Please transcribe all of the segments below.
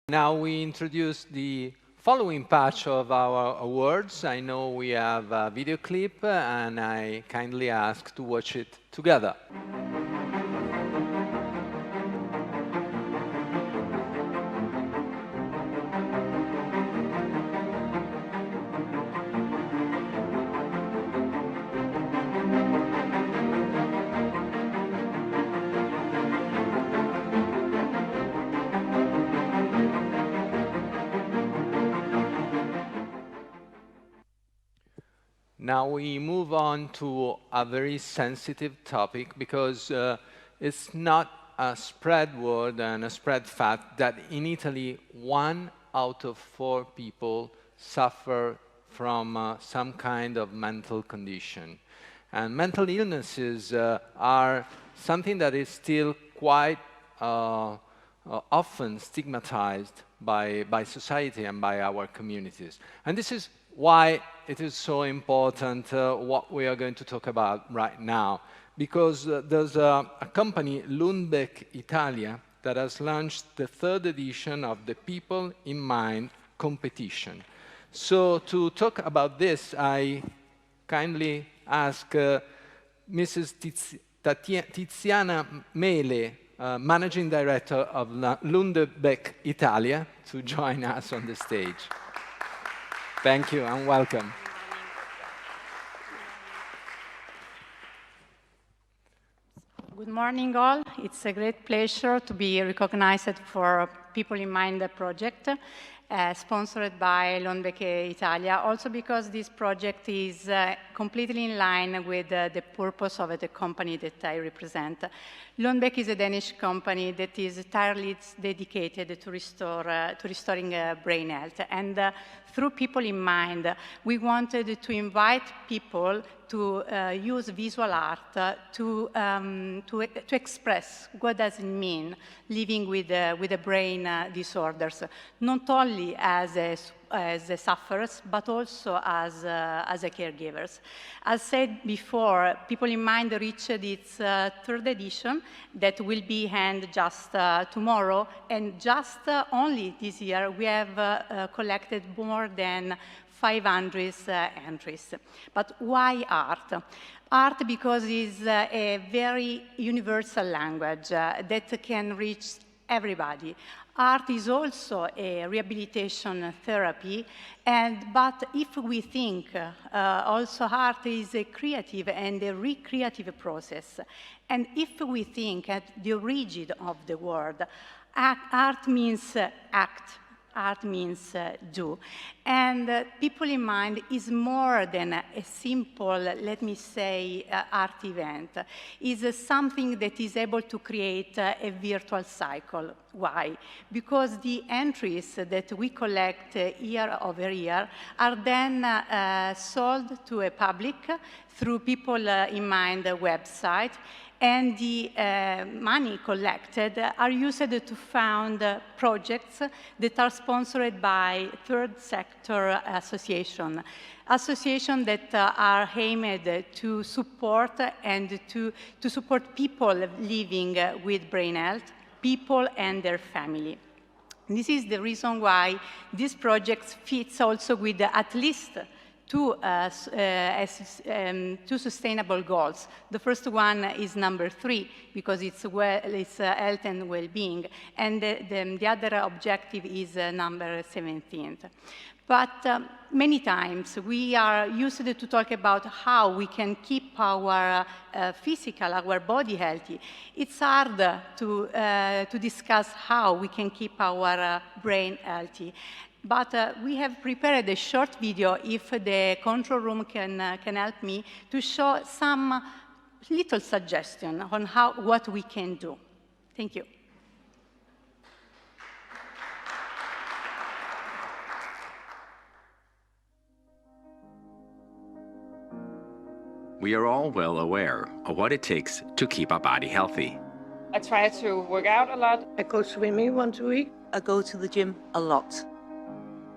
Now we introduce the following batch of our awards. I know we have a video clip, and I kindly ask to watch it together. Now we move on to a very sensitive topic because it's not a spread word and a spread fact that in Italy, 1 out of 4 people suffer from some kind of mental condition. And mental illnesses are something that is still quite often stigmatized by society and by our communities. And this is why it is so important what we are going to talk about right now, because there's a company, Lundbeck Italia, that has launched the 3rd edition of the People in Mind competition. So to talk about this, I kindly ask Mrs. Tiziana Mele, Managing Director of Lundbeck Italia, to join us on the stage. Thank you and welcome. Good morning, all. It's a great pleasure to be recognized for People in Mind project, sponsored by Lundbeck Italia, also because this project is completely in line with the purpose of the company that I represent. Lundbeck is a Danish company that is entirely dedicated to restoring brain health. And through People in Mind, we wanted to invite people to use visual art to express what does it mean living with a brain disorders, not only as a sufferers, but also as a caregivers. As said before, People in Mind reached its 3rd edition that will be end just tomorrow, and just only this year we have collected more than 500 entries. But why art? Art because it's a very universal language that can reach everybody. Art is also a rehabilitation therapy, but if we think also art is a creative and a recreative process, and if we think at the origin of the word, art means act. Art means do. And People in Mind is more than a simple, let me say, art event. It's something that is able to create a virtual cycle. Why? Because the entries that we collect year over year are then sold to a public through People in Mind website, and the money collected are used to fund projects that are sponsored by 3rd sector associations that are aimed to support and to support people living with brain health, people and their family. This is the reason why this project fits also with at least two sustainable goals. The first one is number 3, because it's health and well-being, and the other objective is number 17. But many times we are used to talk about how we can keep our our body healthy. It's hard to discuss how we can keep our brain healthy. But we have prepared a short video, if the control room can help me, to show some little suggestion on what we can do. Thank you. We are all well aware of what it takes to keep our body healthy. I try to work out a lot. I go swimming once a week. I go to the gym a lot.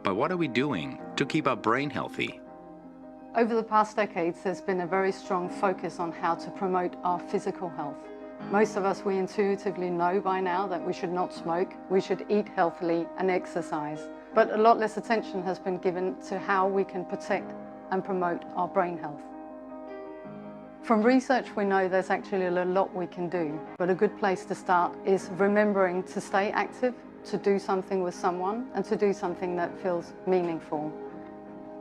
But what are we doing to keep our brain healthy? Over the past decades, there's been a very strong focus on how to promote our physical health. Most of us, we intuitively know by now that we should not smoke, we should eat healthily and exercise. But a lot less attention has been given to how we can protect and promote our brain health. From research, we know there's actually a lot we can do, but a good place to start is remembering to stay active, to do something with someone, and to do something that feels meaningful.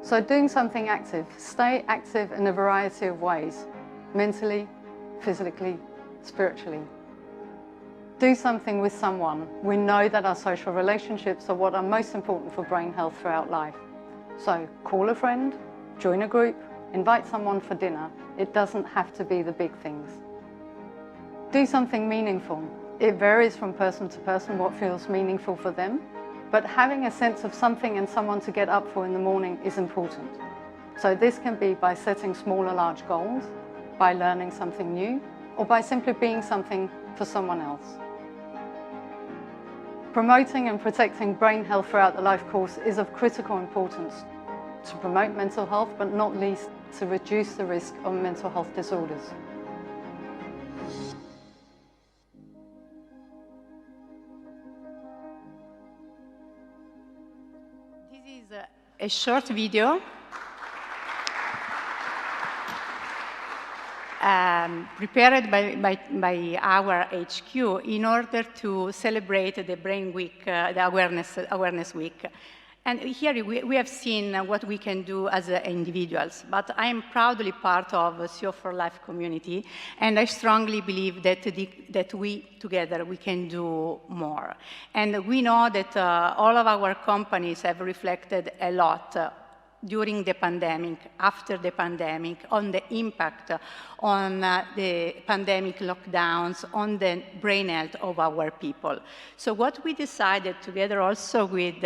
So doing something active, stay active in a variety of ways, mentally, physically, spiritually. Do something with someone. We know that our social relationships are what are most important for brain health throughout life. So call a friend, join a group, invite someone for dinner. It doesn't have to be the big things. Do something meaningful. It varies from person to person what feels meaningful for them, but having a sense of something and someone to get up for in the morning is important. So this can be by setting small or large goals, by learning something new, or by simply being something for someone else. Promoting and protecting brain health throughout the life course is of critical importance to promote mental health, but not least to reduce the risk of mental health disorders. This is a short video prepared by our HQ in order to celebrate the Brain Week, the Awareness Week. And here we have seen what we can do as individuals, but I am proudly part of the CEOforLIFE community, and I strongly believe that we together we can do more. And we know that all of our companies have reflected a lot during the pandemic, after the pandemic, on the impact on the pandemic lockdowns, on the brain health of our people. So what we decided together also with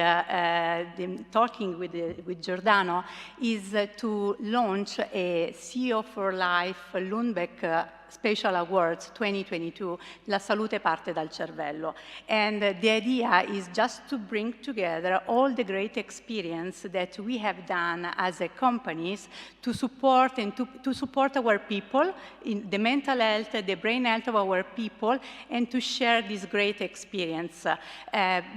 talking with Giordano is to launch a CEOforLIFE Lundbeck Special Awards 2022, La salute parte dal cervello. And the idea is just to bring together all the great experience that we have done as a companies to support and to support our people in the mental health, the brain health of our people, and to share this great experience.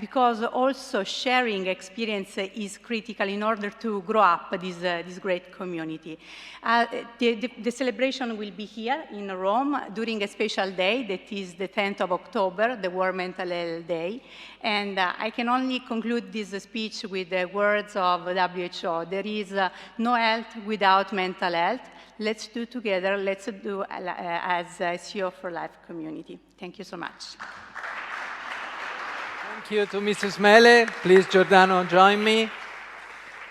Because also sharing experience is critical in order to grow up this great community. The celebration will be here in Rome during a special day that is the 10th of October, the World Mental Health Day. And I can only conclude this speech with the words of WHO. There is no health without mental health. Let's do together, let's do as a CEOforLIFE community. Thank you so much. Thank you to Mrs. Mele. Please, Giordano, join me.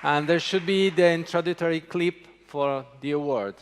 And there should be the introductory clip for the award.